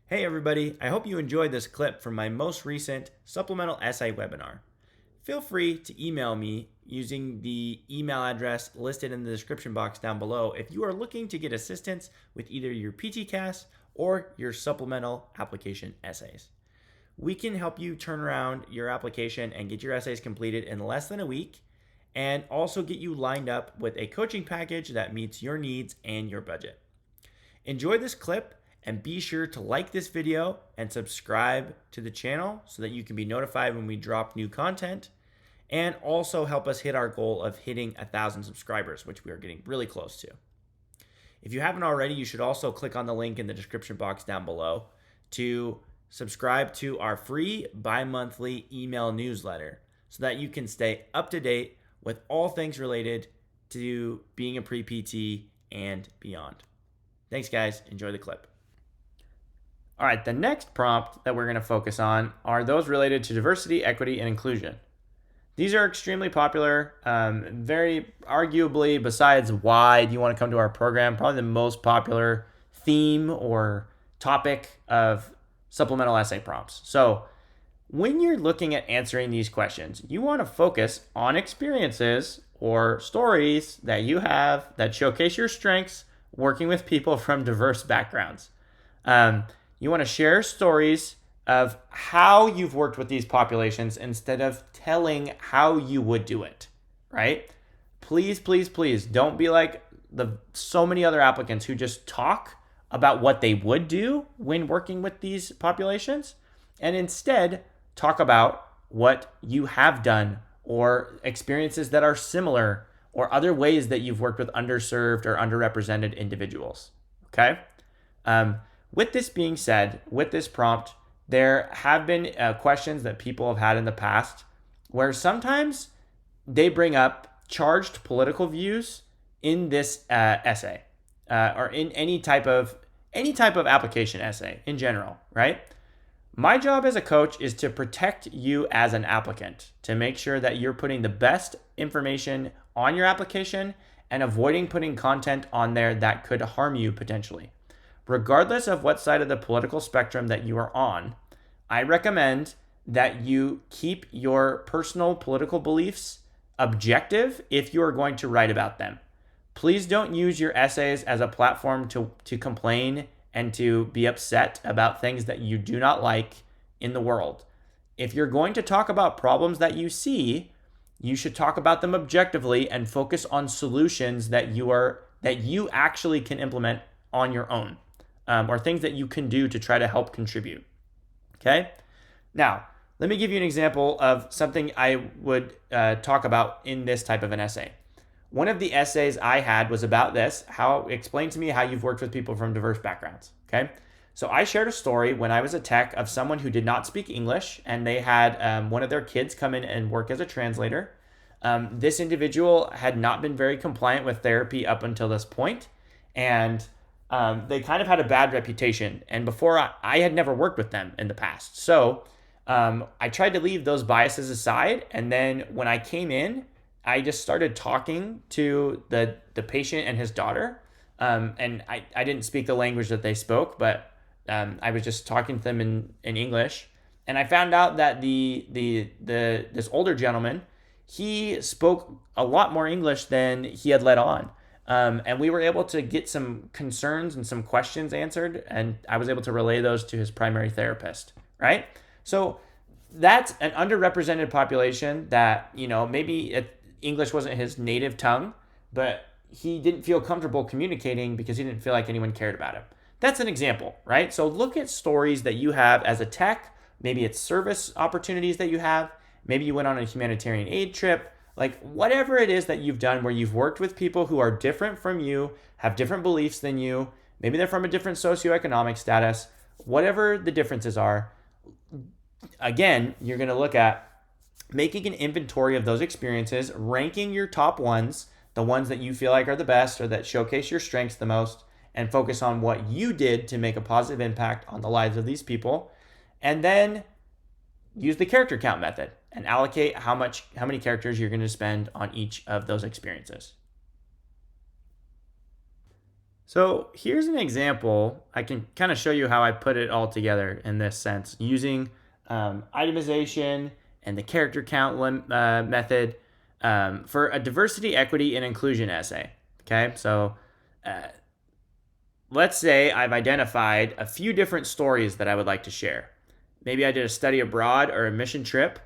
Hey everybody, I hope you enjoyed this clip from my most recent supplemental essay webinar. Feel free to email me using the email address listed in the description box down below if you are looking to get assistance with either your PTCAS or your supplemental application essays. We can help you turn around your application and get your essays completed in less than a week and also get you lined up with a coaching package that meets your needs and your budget. Enjoy this clip and be sure to like this video and subscribe to the channel so that you can be notified when we drop new content, and also help us hit our goal of hitting 1,000 subscribers, which we are getting really close to. If you haven't already, you should also click on the link in the description box down below to subscribe to our free bi-monthly email newsletter so that you can stay up to date with all things related to being a pre-PT and beyond. Thanks, guys. Enjoy the clip. All right, the next prompt that we're going to focus on are those related to diversity, equity, and inclusion. These are extremely popular, very arguably, besides why do you want to come to our program, probably the most popular theme or topic of supplemental essay prompts. So when you're looking at answering these questions, you want to focus on experiences or stories that you have that showcase your strengths working with people from diverse backgrounds. You want to share stories of how you've worked with these populations instead of telling how you would do it, right? Please, please, please don't be like so many other applicants who just talk about what they would do when working with these populations, and instead talk about what you have done or experiences that are similar or other ways that you've worked with underserved or underrepresented individuals, okay? With this being said, with this prompt, there have been questions that people have had in the past where sometimes they bring up charged political views in this essay or in any type of application essay in general, right? My job as a coach is to protect you as an applicant, to make sure that you're putting the best information on your application and avoiding putting content on there that could harm you potentially. Regardless of what side of the political spectrum that you are on, I recommend that you keep your personal political beliefs objective if you are going to write about them. Please don't use your essays as a platform to complain and to be upset about things that you do not like in the world. If you're going to talk about problems that you see, you should talk about them objectively and focus on solutions that you actually can implement on your own, or things that you can do to try to help contribute. Okay? Now, let me give you an example of something I would talk about in this type of an essay. One of the essays I had was about this, explain to me how you've worked with people from diverse backgrounds, okay? So I shared a story when I was a tech of someone who did not speak English, and they had one of their kids come in and work as a translator. This individual had not been very compliant with therapy up until this point, and they kind of had a bad reputation. And before I had never worked with them in the past. So I tried to leave those biases aside. And then when I came in, I just started talking to the patient and his daughter. And I didn't speak the language that they spoke, but I was just talking to them in English. And I found out that this older gentleman, he spoke a lot more English than he had let on. And we were able to get some concerns and some questions answered, and I was able to relay those to his primary therapist, right? So that's an underrepresented population that, maybe English wasn't his native tongue, but he didn't feel comfortable communicating because he didn't feel like anyone cared about him. That's an example, right? So look at stories that you have as a tech. Maybe it's service opportunities that you have. Maybe you went on a humanitarian aid trip. Like whatever it is that you've done where you've worked with people who are different from you, have different beliefs than you, maybe they're from a different socioeconomic status, whatever the differences are, again, you're going to look at making an inventory of those experiences, ranking your top ones, the ones that you feel like are the best or that showcase your strengths the most, and focus on what you did to make a positive impact on the lives of these people. And then use the character count method and allocate how many characters you're going to spend on each of those experiences. So here's an example. I can kind of show you how I put it all together in this sense using itemization and the character count method for a diversity, equity, and inclusion essay. Okay, so let's say I've identified a few different stories that I would like to share. Maybe I did a study abroad or a mission trip.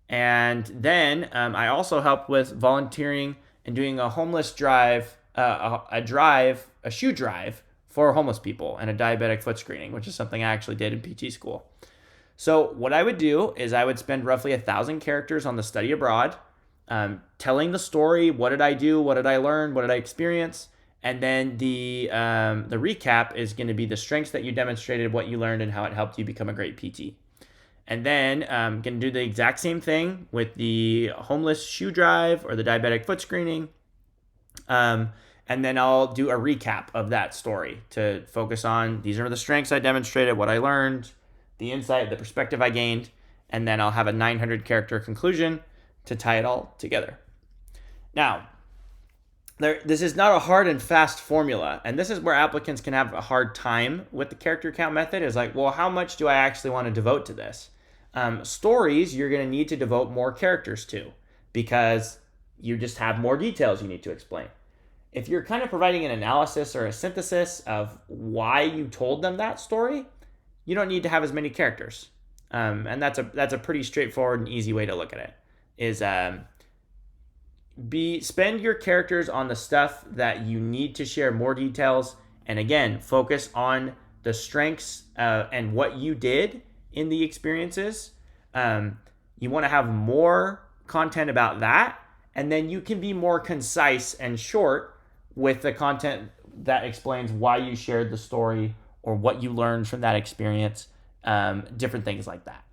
And then I also helped with volunteering and doing a homeless drive, a shoe drive for homeless people and a diabetic foot screening, which is something I actually did in PT school. So what I would do is I would spend roughly 1,000 characters on the study abroad, telling the story. What did I do? What did I learn? What did I experience? And then the recap is going to be the strengths that you demonstrated, what you learned, and how it helped you become a great PT. And then I'm going to do the exact same thing with the homeless shoe drive or the diabetic foot screening. And then I'll do a recap of that story to focus on these are the strengths I demonstrated, what I learned, the insight, the perspective I gained. And then I'll have a 900 character conclusion to tie it all together. Now, this is not a hard and fast formula. And this is where applicants can have a hard time with the character count method is like, well, how much do I actually want to devote to this? Stories, you're going to need to devote more characters to because you just have more details you need to explain. If you're kind of providing an analysis or a synthesis of why you told them that story, you don't need to have as many characters. And that's a pretty straightforward and easy way to look at it. Is spend your characters on the stuff that you need to share more details, and again, focus on the strengths and what you did in the experiences. You want to have more content about that, and then you can be more concise and short with the content that explains why you shared the story or what you learned from that experience, different things like that.